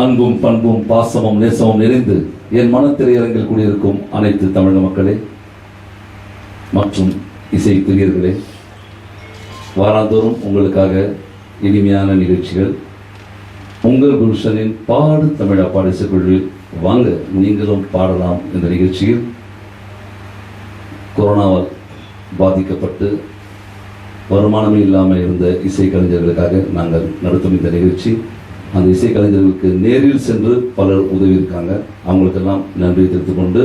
அன்பும் பண்பும் பாசமும் நேசமும் நிறைந்து என் மனத்திரையரங்கில் கூடியிருக்கும் அனைத்து தமிழக மக்களே மற்றும் இசை பிரியர்களே, வாராந்தோறும் உங்களுக்காக இனிமையான நிகழ்ச்சிகள் உங்கள் குல்ஷனின் பாடு தமிழா பாடிசைக்குழுவில் வாங்க நீங்களும் பாடலாம் என்ற நிகழ்ச்சியில் கொரோனாவால் பாதிக்கப்பட்டு வருமானமே இல்லாமல் இருந்த இசை கலைஞர்களுக்காக நாங்கள் நடத்தும் இந்த நிகழ்ச்சி. அந்த இசை கலைஞர்களுக்கு நேரில் சென்று பலர் உதவி இருக்காங்க. அவங்களுக்கெல்லாம் நன்றி தெரிவித்துக் கொண்டு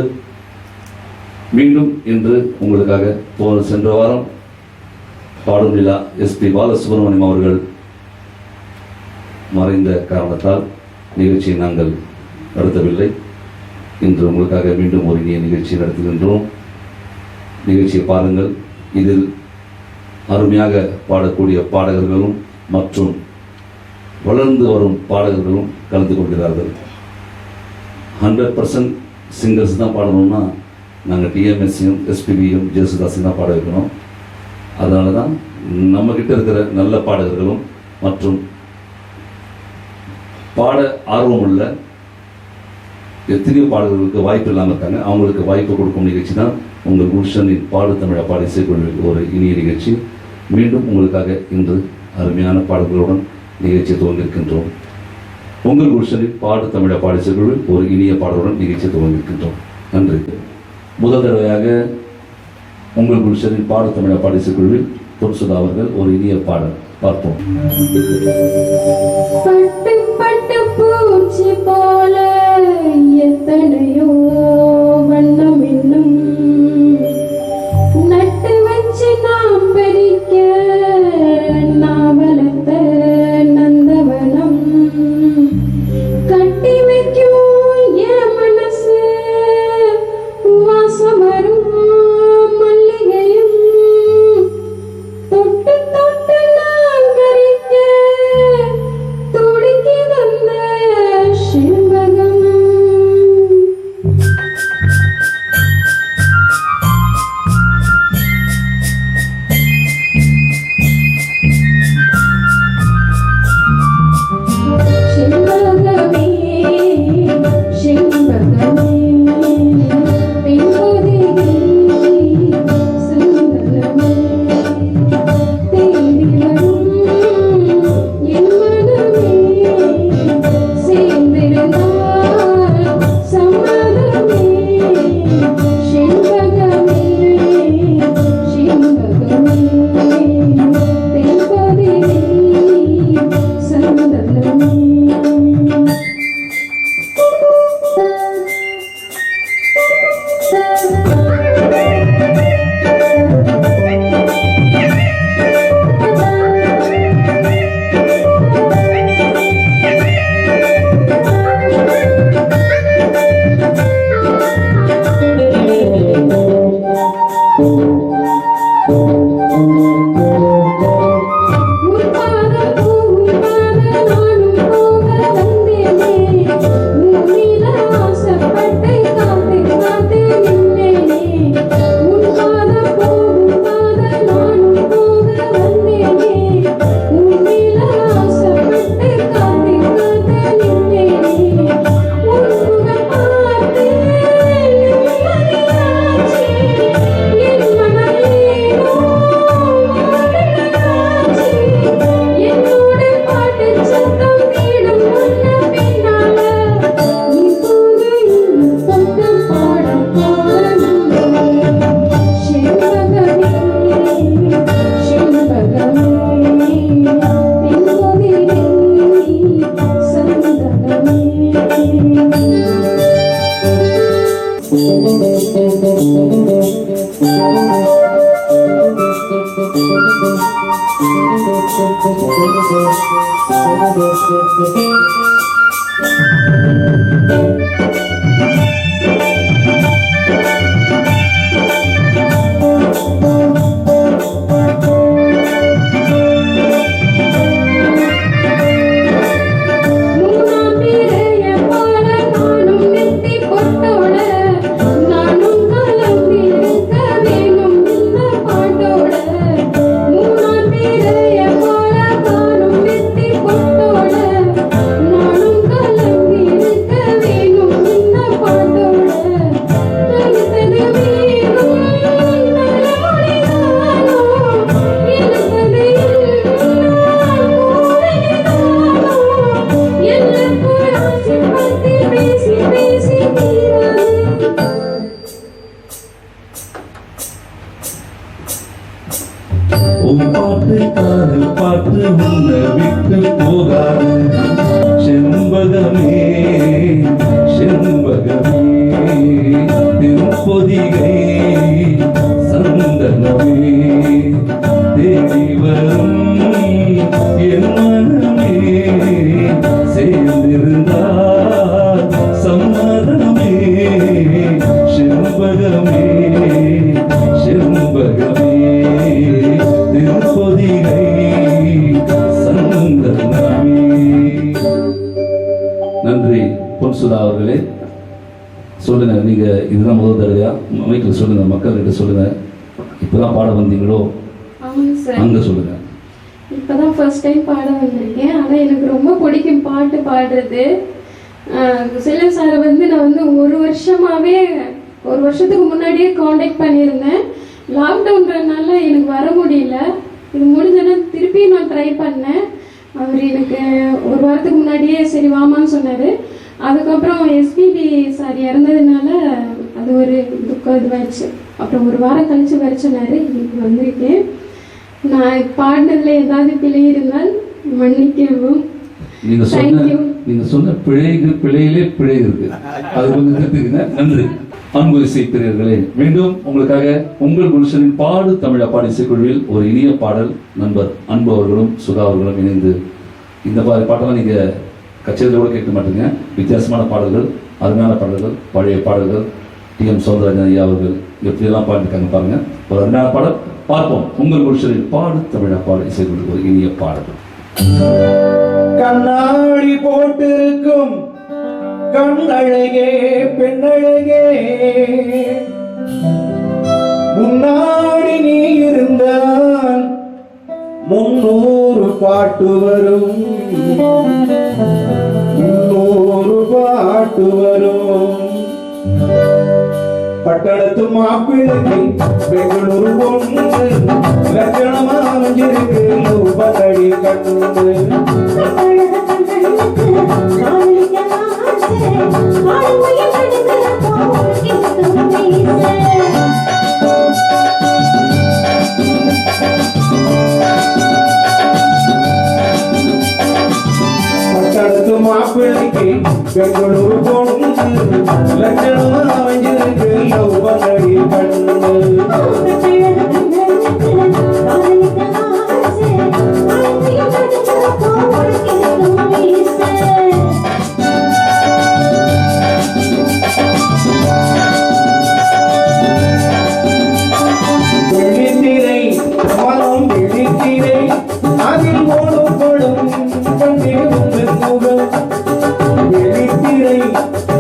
மீண்டும் இன்று உங்களுக்காக சென்ற வாரம் பாடும் விழா எஸ்பி பாலசுப்ரமணியம் அவர்கள் மறைந்த காரணத்தால் நிகழ்ச்சியை நாங்கள் நடத்தவில்லை. இன்று உங்களுக்காக மீண்டும் ஒரு இனிய நிகழ்ச்சியை நடத்துகின்றோம். நிகழ்ச்சியை பாருங்கள். இதில் அருமையாக பாடக்கூடிய பாடகர்களும் மற்றும் வளர்ந்து வரும் பாடகர்களும் கலந்து கொள்கிறார்கள். 100% சிங்கர்ஸ் தான் பாடணும்னா நாங்கள் டிஎம்எஸ்சியும் எஸ்பிபியும் ஜேசுதாஸையும் தான் பாட வைக்கணும். அதனால தான் நம்மக்கிட்ட இருக்கிற நல்ல பாடகர்களும் மற்றும் பாட ஆர்வமுள்ள எத்தனையோ பாடகர்களுக்கு வாய்ப்பு இல்லாமல் இருக்காங்க. அவங்களுக்கு வாய்ப்பு கொடுக்கும் நிகழ்ச்சி தான் உங்கள் குல்ஷனின் பாடு தமிழா பாடி இசைக்குழுவில் ஒரு இனிய நிகழ்ச்சி. மீண்டும் உங்களுக்காக இன்று அருமையான பாடல்களுடன் நிகழ்ச்சியை துவங்கியிருக்கின்றோம். உங்கள் குல்ஷனின் பாடு தமிழா பாடி இசைக்குழுவில் ஒரு இனிய பாடலுடன் நிகழ்ச்சியை துவங்கியிருக்கின்றோம். நன்றி. முதல் தடவையாக உங்கள் குல்ஷனின் பாடு தமிழா பாடி இசைக்குழுவில் பொன்சுதா அவர்கள் ஒரு இனிய பாடல் பார்ப்போம். பட்டு பூச்சி போல எத்தனையோ வண்ணம் இன்னும் நட்டு வச்சு நாம் பறிக்க நாவலத்த நந்தவனம் கட்டி வைக்கும் என் மனசு வாசம் வரும் மல்லிகையும் தொட்டு தொட்டு நான் கறிக்க துடிக்கி தந்த செண்பகம். காதல் பாட்டு உன்னை விட்டு போகாது. செண்பகமே செண்பகமே திருப்பொதிகை சந்தனமே தேடி வரும் என் மனமே சேர்ந்திருந்தால் சம்மதமே. செண்பகமே செண்பகமே திருப்பொதிகை சந்தனமே. நன்றி பொன்சுதா அவர்களே. சொல்லுங்க, நீங்க இதுதான் முதல் தடவையா மைக்கில் சொல்லுங்க, மக்கள்கிட்ட சொல்லுங்க. இப்பதான் பாட வந்தீங்களோ? ஆமாங்க சார், அங்க சொல்லுங்க. இப்பதான் ஃபர்ஸ்ட் டைம் பாட வந்திருக்கேன். ஆனால் எனக்கு ரொம்ப பிடிக்கும் பாட்டு பாடுறது. செல்வம் சாரை நான் ஒரு வருஷத்துக்கு முன்னாடியே காண்டாக்ட் பண்ணியிருந்தேன். லாக்டவுன்றனால எனக்கு வர முடியல. இது முடிஞ்சோன்னா திருப்பி நான் ட்ரை பண்ணேன். அவர் எனக்கு ஒரு வாரத்துக்கு முன்னாடியே சரி வாமான்னு சொன்னார். அதுக்கப்புறம் எஸ்பிபி சார் இறந்ததுனால அது ஒரு துக்கம் இதுவாயிடுச்சு. அப்புறம் ஒரு வாரம் கழிச்சு வர சொன்னார். இன்னைக்கு வந்திருக்கேன். நான் பாடினதுல ஏதாவது பிழை இருந்தால் மன்னிக்கவும். நீங்க சொன்ன பிழையிலே பிழை இருக்கு, அது கொஞ்சம் திருத்திக்குங்க. நன்றி. அன்பு இசைப்பிரியர்களே, மீண்டும் உங்களுக்காக உங்கள் குல்ஷனின் பாடு தமிழ் அப்பாடி இசைக்குழுவில் ஒரு இனிய பாடல் நண்பர் அன்பு அவர்களும் சுதா அவர்களும் இணைந்து இந்த பாட்டெல்லாம் நீங்க கச்சேரியில் கூட கேட்க மாட்டீங்க. வித்தியாசமான பாடல்கள், அருமையான பாடல்கள், பழைய பாடல்கள். டி.எம். சௌந்தரராஜன் ஐயா அவர்கள் எப்படியெல்லாம் பாடிருக்காங்க பாருங்க. ஒரு அருமையான பாடல் பார்ப்போம். உங்கள் குல்ஷனின் பாடு தமிழ் அப்பாடி இசைக்குழு ஒரு இனிய பாடல். கண்ணாடி போட்டிருக்கும் கண்ணழகே பெண்ணழகே, முன்னாடி நீ இருந்தால் 300 பாட்டு வரும், 300 பாட்டு வரும். பட்டணத்து மாப்பிள்ளைக்கு பெங்களூரு பொண்ணு லட்சணமா அமைஞ்சிருக்கு பதடி கண்ணு. பட்டணத்து மாப்பிள்ளைக்கு பெங்களூரு பொண்ணு லட்சணமா அமைஞ்சிருக்கு பதடி கண்ணு. வெள்ளித்திரை மனம் வெள்ளித்திரை அதில் ஓடப்படும் கண்ணே உங்கள் முகம். வெள்ளித்திரை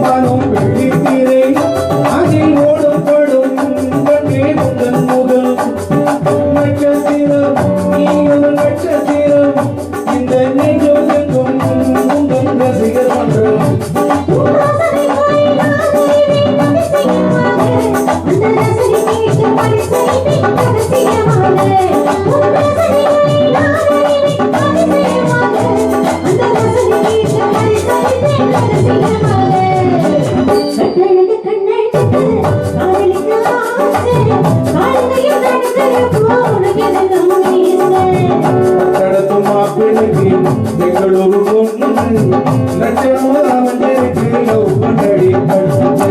மனம் வெள்ளித்திரை அதில் ஓடப்படும் கண்ணே உங்கள் முகம். நட்சத்திரம் நீ ஒரு நட்சத்திரம், இந்த நெஞ்சம் எங்கும் உங்கள் ரசிகர் மன்றம். பட்டணத்து மாப்பிள்ளைக்கு பெங்களூரு பொண்ணு லட்சணமா அமைஞ்சிருக்கு பதடி கண்ணு.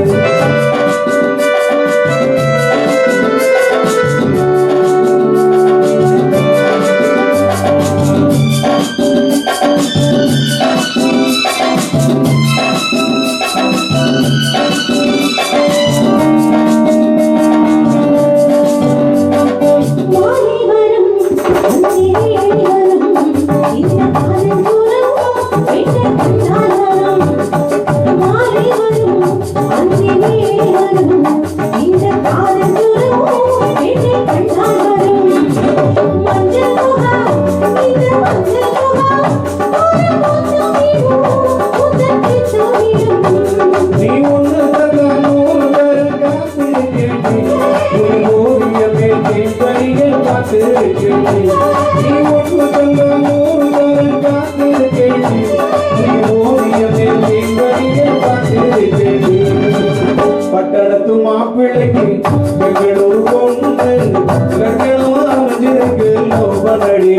நீ ஒன்று தர 100 தர காத்திருக்கேன், ஒரு ஓவியமே தீபரிகள் காத்திருக்கேன். நீ ஒன்று தர 100 தர காத்திருக்கேன், நீ ஓவியமே தீபரிகள் காத்திருக்கேன். பட்டணத்து மாப்பிள்ளைக்கு பெங்களூரு பொண்ணு லட்சணமா அமைஞ்சிருக்கு லோபனடி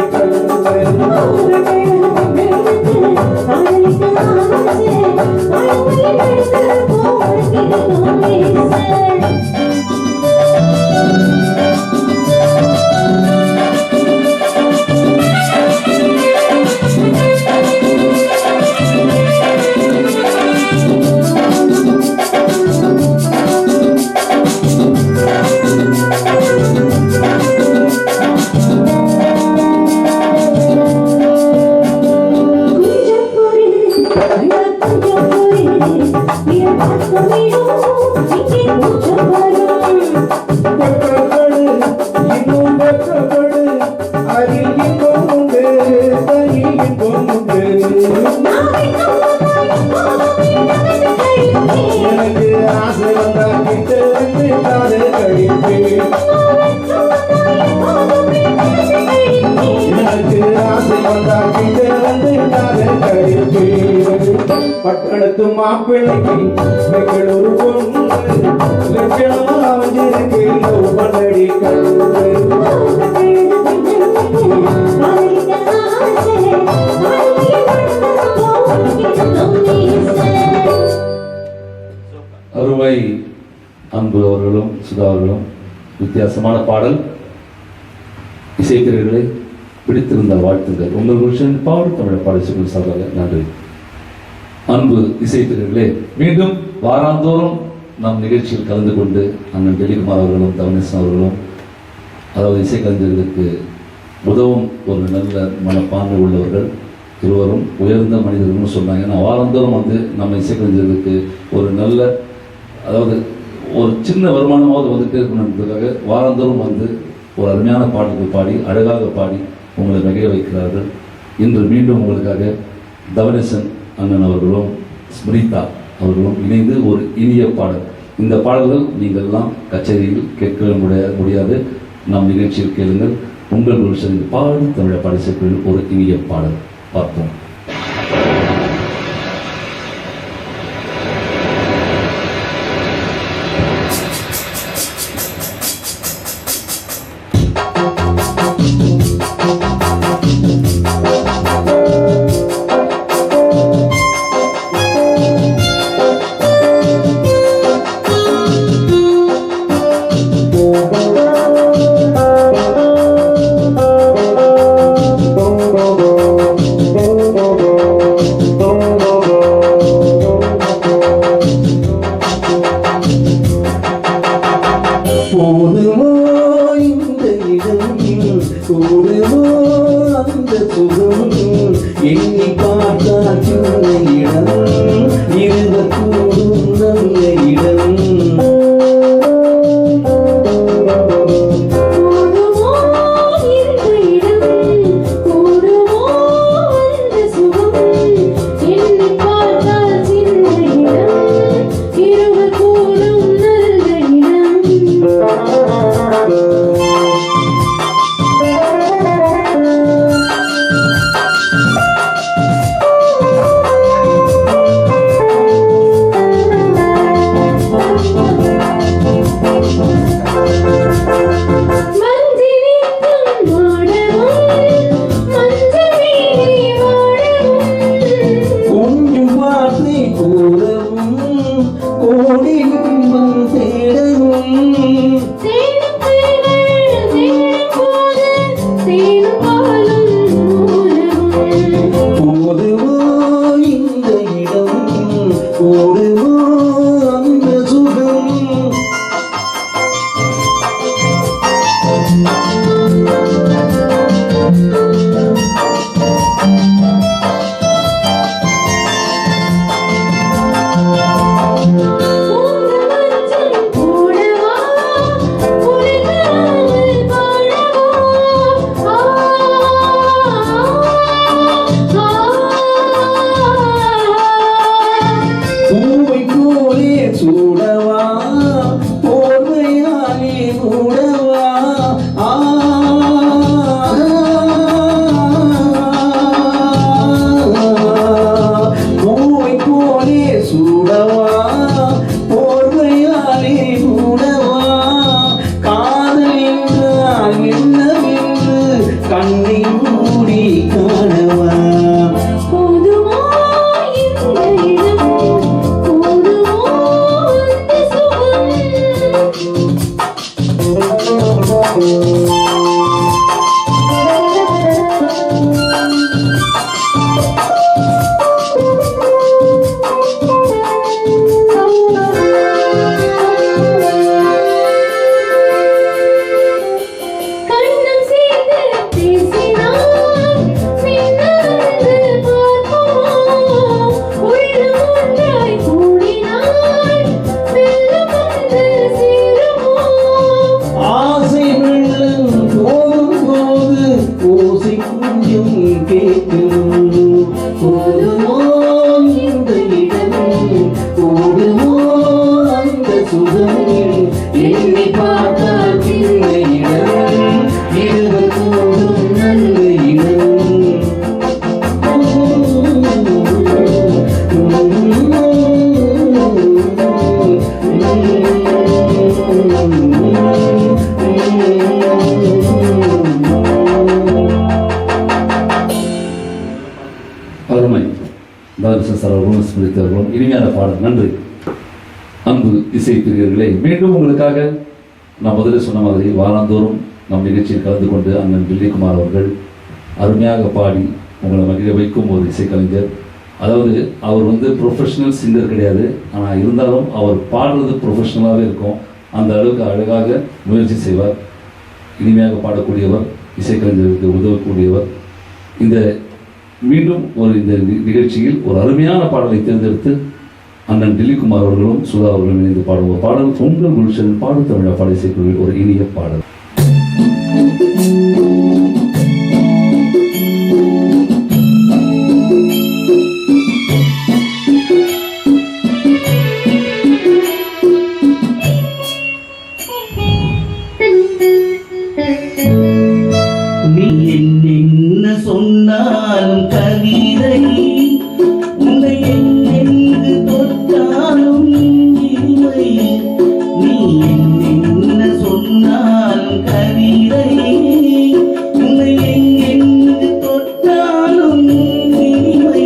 பட்டணத்து மாப்பிள்ளைக்கு பெங்களூரு பொண்ணு லட்சணமா வந்திருக்கு லோபனடி அருமை அன்பு அவர்களும் சுதா அவர்களும் வித்தியாசமான பாடல். இசைப்பிரியர்களை பிடித்திருந்த வாழ்த்துங்கள். உங்கள் விஷயம் பாடு தமிழை பாடி சார்பாக நன்றி. அன்பு இசைப்பிரியர்களே, மீண்டும் வாராந்தோறும் நம் நிகழ்ச்சியில் கலந்து கொண்டு அண்ணன் டெலிகுமார் அவர்களும் தவனேசன் அவர்களும் அதாவது இசைக்கலைஞர்களுக்கு உதவும் ஒரு நல்ல மனப்பான்மை உள்ளவர்கள் இருவரும் உயர்ந்த மனிதர்கள்னு சொன்னாங்க. ஏன்னா வாராந்தோறும் நம்ம இசைக்கலைஞர்களுக்கு ஒரு நல்ல அதாவது ஒரு சின்ன வருமானமாவது வந்துட்டே இருக்கணுன்றதுக்காக வாராந்தோறும் ஒரு அருமையான பாடல்கள் பாடி அழகாக பாடி உங்களை மகிழ வைக்கிறார்கள். இன்று மீண்டும் உங்களுக்காக தவனேசன் அண்ணன் அவர்களும் ஸ்மிருதா அவர்களும் இணைந்து ஒரு இனிய பாடல். இந்த பாடல்கள் நீங்கள்லாம் கச்சேரியில் கேட்க முடியாது, நம் நிகழ்ச்சியில் கேளுங்கள். உங்கள் குருஷன் பாடு தமிழை பாடி சேர்ப்பில் ஒரு இனிய பாடல் பார்ப்போம். போதுமோ இந்த இடம், கூடுமோ அந்த சுகம், எண்ணி பார்த்தால் சின்ன இடம், இருவர் கூடும் நல்ல இடம். பாடல். நன்றி. அன்பு இசை பிரியர்களே, மீண்டும் உங்களுக்காக நான் முதல்ல சொன்ன மாதிரி வாரந்தோறும் நம் நிகழ்ச்சியில் கலந்து கொண்டு அண்ணன் வில்லிகுமார் அவர்கள் அருமையாக பாடி உங்களை மகிழ வைக்கும் ஒரு இசைக்கலைஞர். அதாவது அவர் ப்ரொஃபஷனல் சிங்கர் கிடையாது, ஆனால் இருந்தாலும் அவர் பாடுறது ப்ரொஃபஷனலாகவே இருக்கும். அந்த அளவுக்கு அழகாக முயற்சி செய்வார். இனிமையாக பாடக்கூடியவர், இசைக்கலைஞருக்கு உதவக்கூடியவர். மீண்டும் இந்த நிகழ்ச்சியில் ஒரு அருமையான பாடலை தேர்ந்தெடுத்து அண்ணன் வில்லிகுமார் அவர்களும் சுதா அவர்களும் இணைந்து பாடுவோம். பாடல் உங்கள் குல்ஷன் பாடு தமிழா பாட இசைக்குழுவில் ஒரு இனிய பாடல். நீ என்ன சொன்னாலும் கவிதை, உன்னை எங்கெங்கு தொட்டாலும் இனிமை. நீ என்ன சொன்னாலும் கவிதை, உன்னை எங்கெங்கு தொட்டாலும் இனிமை.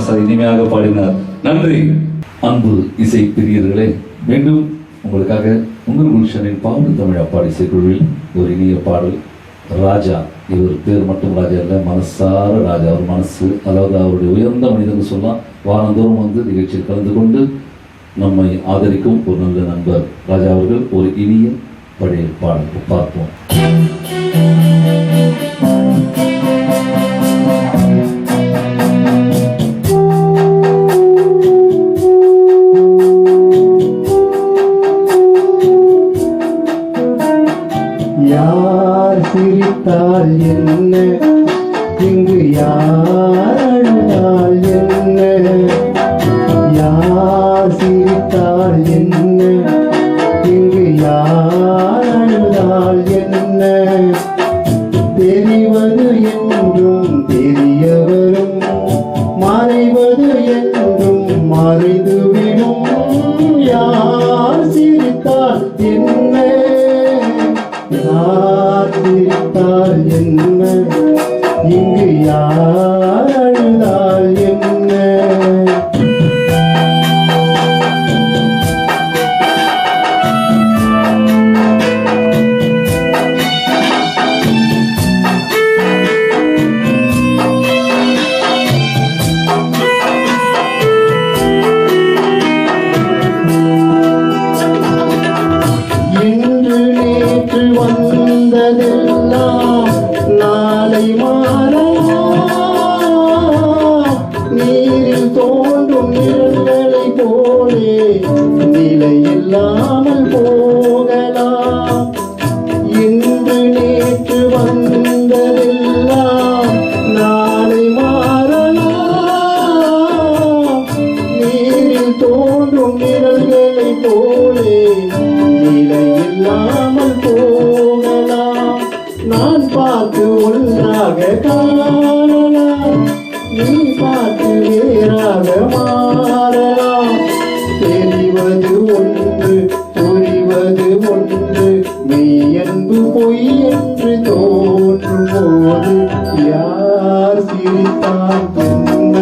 பாஸ்டர் இனிமையாக பாடினார். நன்றி. அன்பு இசை பிரியர்களே, மீண்டும் உங்களுக்காக உங்கள் குல்ஷனின் பாடு தமிழ் அப்பாடி இசைக்குழுவில் ஒரு இனிய பாடல். ராஜா, இவர் பேர் மட்டும் ராஜா இல்லை, மனசார ராஜா. அவர் மனசு, அதாவது அவருடைய உயர்ந்த மனிதன் சொல்லலாம். வாரந்தோறும் வந்து நிகழ்ச்சியில் கலந்து கொண்டு நம்மை ஆதரிக்கும் ஒரு நல்ல நண்பர் ராஜா அவர்கள் ஒரு இனிய பழைய பாடல் பார்ப்போம். யார் சிரித்தால் என்ன, இங்கு யார் அழுதால் என்ன, யார் சிரித்தால் என்ன, இங்கு யார் அழுதால் என்ன, தெரிவது என்றும் தெரியவரும், மறைவது என்றும் மறைந்துவிடும். யார் சிரித்தால் என்ன, யார் சிரித்தால் என்ன, இங்கு யார் அழுதால் என்ன. வந்ததெல்லாம் நாளை மாறலாம், நீரில் தோன்றும் நிழல்களை போலே நிலையில்லாமல் போகலாம். இன்று நேற்று வந்ததெல்லாம் நாளை மாறலாம், நீரில் தோன்றும் நிழல்களை போலே நிலையில்லாமல் போகலாம். நான் பார்த்து ஒன்றாக காணலாம், நீ பார்த்து வேறாக மாறலாம். தெரிவது ஒன்று, புரிவது ஒன்று, மெய்யன்பு பொய் என்று தோன்றும் போது யார் சிரித்தால் என்ன,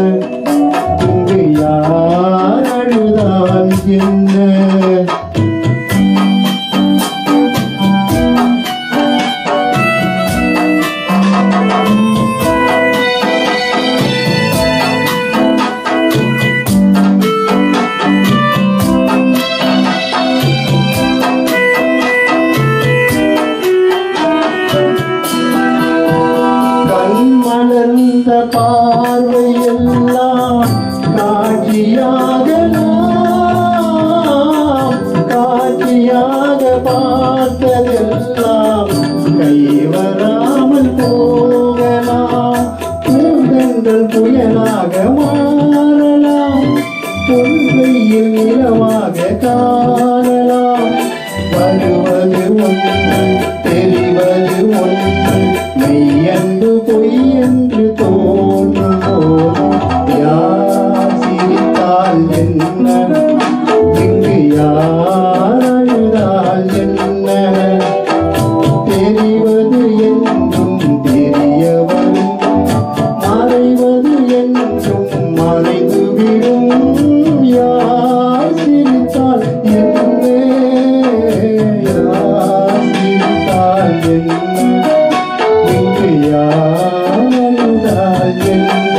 இங்கு யார் அழுதால் என்ன. மலர்ந்த பார்வையெல்லாம் காட்சியாகலாம், காட்சியாக பார்த்ததெல்லாம் கைவராமல் போகலாம். பூங்கங்கள் புயலாக மாறலாம், பொன்கையில் நிலவாக காணலாம். வருவது ஒன்று, தெரிவது ஒன்று, மெய்யன்பு பொய் என்று தோன்றும் போது யார் சிரித்தால் என்ன, இங்கு யார் அழுதால் என்ன. தெரிவது என்றும் தெரியவரும், மறைவது என்றும் மறைந்துவிடும். யார் சிரித்தால் என்ன, யார் சிரித்தால் என்ன, இங்கு யார் அழுதால் என்ன.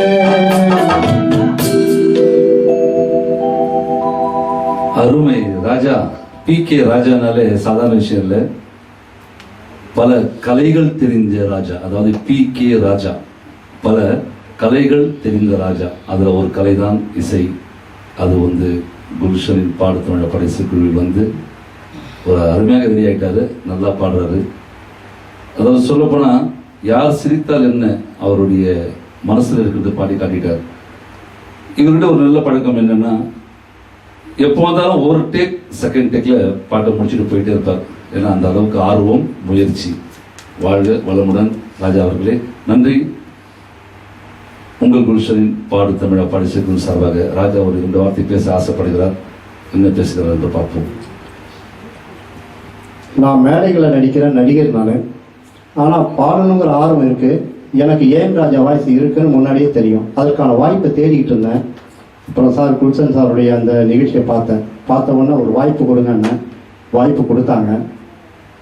அருமை. ராஜா PK ராஜானாலே சாதாரண விஷயம் இல்லை. பல கலைகள் தெரிந்த ராஜா, அதாவது PK ராஜா, பல கலைகள் தெரிந்த ராஜா. அதில் ஒரு கலை தான் இசை. அது வந்து குல்ஷனின் பாடு தமிழ் படைப்புக்குழுவில் வந்து ஒரு அருமையாக வெளியாயிட்டாரு, நல்லா பாடுறாரு. அதாவது சொல்லப்போனால் யார் சிரித்தால் என்ன அவருடைய மனசில் இருக்கிறது பாடி காட்டிட்டார். இவர்கிட்ட ஒரு நல்ல பழக்கம் என்னென்னா, எப்போ வந்தாலும் ஒரு டேக் செகண்ட் டேக்கில் பாட்டை முடிச்சுட்டு போயிட்டே இருப்பார். ஏன்னா அந்த அளவுக்கு ஆர்வம், முயற்சி. வாழ்க வளமுடன் ராஜா அவர்களே. நன்றி. உங்கள் குல்ஷனின் பாடு தமிழா பாடிச்சிருக்கும் சார்பாக ராஜா ஒரு 2 வார்த்தை பேச ஆசைப்படுகிறார். என்ன பேசுகிறார் என்று பார்ப்போம். நான் மேடைகளில் நடிக்கிற நடிகர் நான், ஆனால் பாடணுங்கிற ஆர்வம் இருக்குது. எனக்கு ஏன் ராஜா வாய்ஸ் இருக்குன்னு முன்னாடியே தெரியும். அதற்கான வாய்ப்பை தேடிக்கிட்டு இருந்தேன். அப்புறம் சார் குல்சன் சாருடைய அந்த நிகழ்ச்சியை பார்த்த உடனே ஒரு வாய்ப்பு கொடுங்கன்னு வாய்ப்பு கொடுத்தாங்க.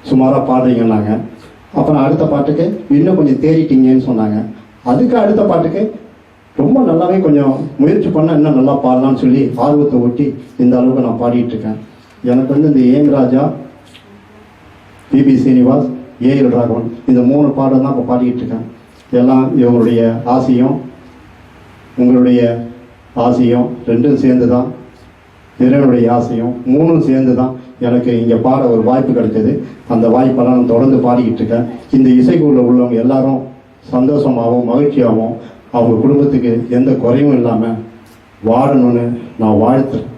சுமாராக பாடுறீங்கன்னாங்க. அப்புறம் அடுத்த பாட்டுக்கு இன்னும் கொஞ்சம் தேறிட்டீங்கன்னு சொன்னாங்க. அதுக்கு அடுத்த பாட்டுக்கு ரொம்ப நல்லாவே கொஞ்சம் முயற்சி பண்ணால் இன்னும் நல்லா பாடலாம்னு சொல்லி ஆர்வத்தை ஒட்டி இந்த அளவுக்கு நான் பாடிட்டு இருக்கேன். எனக்கு வந்து இந்த ஏம் ராஜா, பிபி சீனிவாஸ், ஏஎல் ராகவன் இந்த 3 பாடல் தான் இப்போ பாடிக்கிட்டு இருக்கேன். எல்லாம் இவங்களுடைய ஆசையும் உங்களுடைய ஆசையும் 2ம் சேர்ந்து தான், இறைவனுடைய ஆசையும் 3ம் சேர்ந்து தான் எனக்கு இங்கே பாட ஒரு வாய்ப்பு கிடைச்சது. அந்த வாய்ப்பெல்லாம் நான் தொடர்ந்து பாடிக்கிட்டு இருக்கேன். இந்த இசைக்குள்ள உள்ளவங்க எல்லாரும் சந்தோஷமாகவும் மகிழ்ச்சியாகவும் அவங்க குடும்பத்துக்கு எந்த குறையும் இல்லாமல் வாழணும்னு நான் வாழ்த்துறேன்.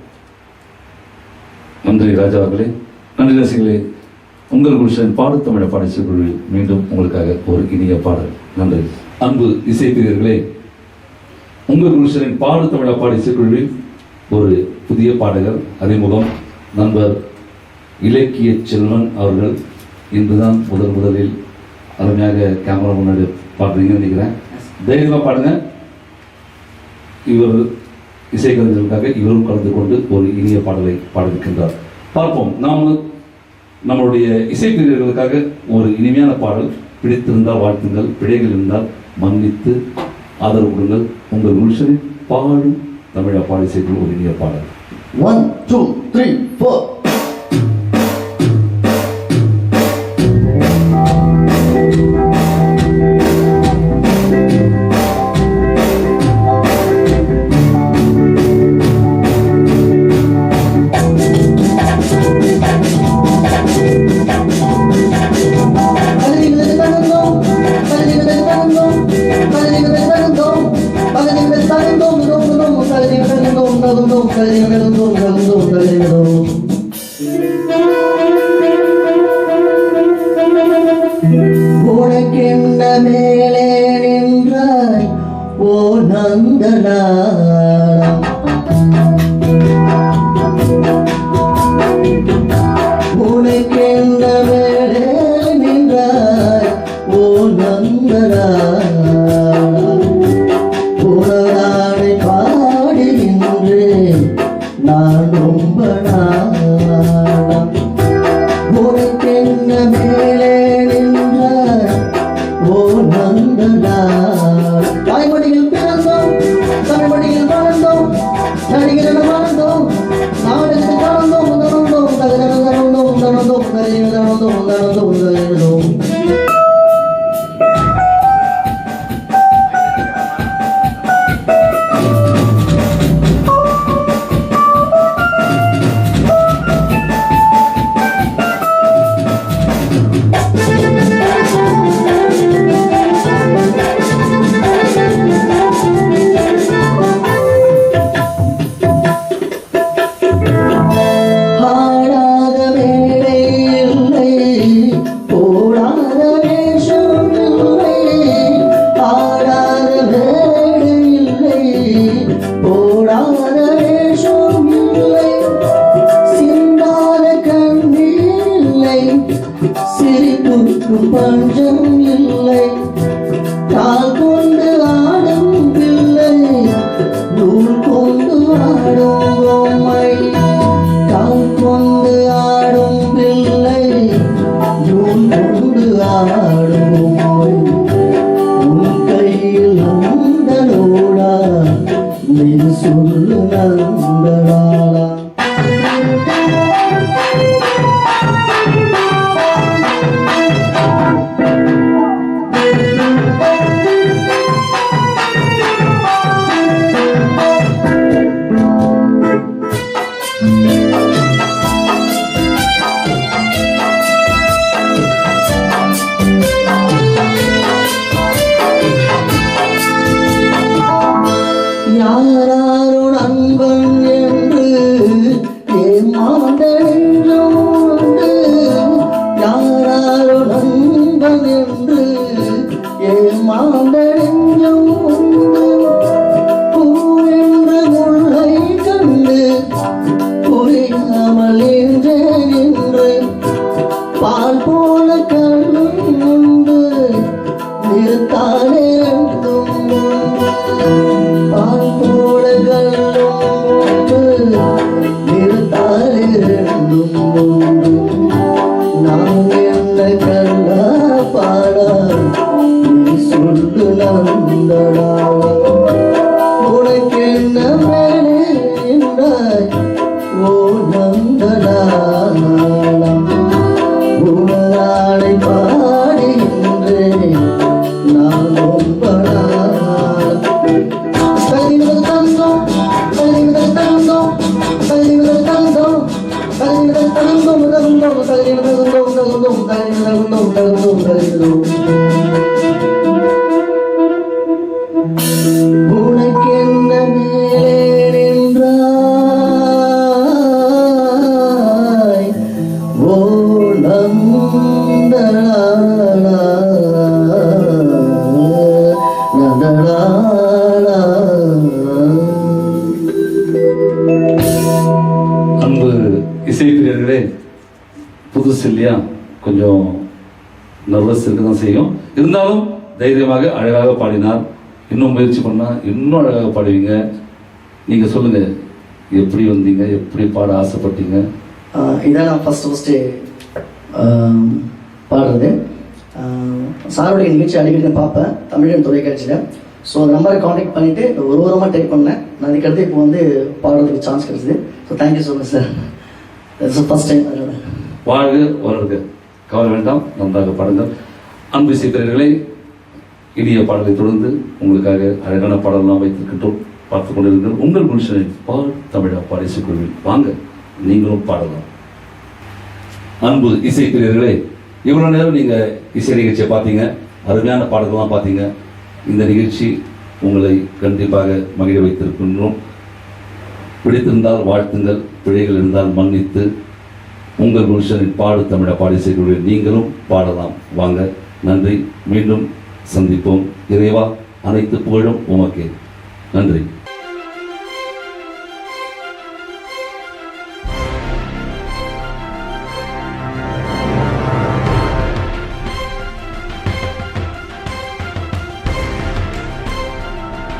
நன்றி ராஜா அவர்களே. நன்றி ரசிகளே. உங்கள் குல்ஷன் பாடு தமிழ பாடிசைக்குழுவில் மீண்டும் உங்களுக்காக ஒரு இனிய பாடல். நன்றி. அன்பு இசைப்பிரியர்களே, உங்கள் குல்ஷனின் பாடு தமிழ பாடிசைக்குழுவில் ஒரு புதிய பாடகர் அறிமுகம் நண்பர் இலக்கிய செல்வன் அவர்கள். இன்றுதான் முதலில் அருமையாக கேமரா முன்னாடி பாடுறீங்கன்னு நினைக்கிறேன். தைரியமாக பாடுங்க. இவர் இசைக்கலைஞர்களுக்காக இவரும் கலந்து கொண்டு ஒரு இனிய பாடலை பாடியிருக்கின்றார். பார்ப்போம். நம்மளுடைய இசைப்பிரியர்களுக்காக ஒரு இனிமையான பாடல். பிடித்திருந்தால் வாழ்த்துங்கள், பிழைகள் இருந்தால் மன்னித்து ஆதரவு கொடுங்கள். உங்கள் குல்ஷனின் பாடு தமிழ பாடிசைக்குழு ஒரு இனிய பாடல். 1 2 3 4. உனக்கென்ன மேலே நின்றாய் ஓ நந்தனா, உனக்கென்ன மேலே நின்றாய் ஓ நந்தனா, உனதானை பாடுகின்றேன் நான் ரொம்ப நாளாம். உனக்கென்ன மேலே நின்றாய் ஓ நந்தனா. தாய்மொழியில் பிறந்தோம், தமிழ்மொழியில் வாழ்ந்தோம், நடிகர்கள் வாழ்ந்தோம், நாடுகளில் வாழ்ந்தோம், உணர்ந்தோம், தகவலும் உணர்ந்தோம், உணர்ந்தோம். சிரிப்புக்கும் பஞ்சம் இல்லை, கால் கொண்டு ஆடும் பிள்ளை, நூல் கொண்டு ஆடும் பொம்மை, கால் கொண்டு ஆடும் பிள்ளை, நூல் கொண்டு ஆடும் பொம்மை. உன் கையில் அந்த நூலா, நீ சொல்லு நந்தனாளா. யாராரோ நண்பன் என்று ஏமாந்த நெஞ்சோடு, யாராரோ நண்பன் என்று ஏமாந்த நெஞ்சோடு, பூவென்று முல்லை கண்டு புரியாமல் என்றேன் என்று, பால் போல கண்ணும் உண்டு நிறுத்தானே பால் போல கண்ணும் இசைப்பிரியர்களே, புதுசு இல்லையா, கொஞ்சம் நர்வஸ் இருக்க தான் செய்யும். இருந்தாலும் தைரியமாக அழகாக பாடினார். இன்னும் முயற்சி பண்ணால் இன்னும் அழகாக பாடுவீங்க. நீங்கள் சொல்லுங்கள், எப்படி வந்தீங்க, எப்படி பாட ஆசைப்பட்டீங்க? இதான் நான் ஃபஸ்ட்டு பாடுறது. சாருடைய நிகழ்ச்சி அடிக்கடி நான் பார்ப்பேன் தமிழன் தொலைக்காட்சியில். ஸோ அந்த நம்பரை காண்டாக்ட் பண்ணிவிட்டு ஒரு வாரமாக டைப் பண்ணேன். நான் அதுக்கடுத்து இப்போ வந்து பாடுறதுக்கு சான்ஸ் கிடைச்சிது. So thank you so much sir. It's first time. வாழ்க வளர்க, கவலை வேண்டாம், நன்றாக பாடுங்கள். அன்பு இசைப்பிரியர்களே, இனிய பாடலை தொடர்ந்து உங்களுக்காக அழகான பாடலாம் வைத்திருக்கின்றோம். பார்த்து கொண்டிருங்கள் உங்கள் குல்ஷனின் பால் தமிழா பாடிசைக்குழுவில். வாங்க, நீங்களும் பாடலாம். அன்பு இசைப்பிரியர்களே, இவ்வளோ நேரம் நீங்கள் இசை நிகழ்ச்சியை பார்த்தீங்க, அருமையான பாடல்கள்லாம் பார்த்தீங்க. இந்த நிகழ்ச்சி உங்களை கண்டிப்பாக மகிழ வைத்திருக்கின்றோம். பிடித்திருந்தால் வாழ்த்துங்கள், பிழைகள் இருந்தால் மன்னித்து உங்கள் குல்ஷனின் பாடு தமிழா பாடிசைக்குழுவில் நீங்களும் பாடலாம். வாங்க, நன்றி. மீண்டும் சந்திப்போம். இறைவா, அனைத்து புகழும் உமக்கே. நன்றி.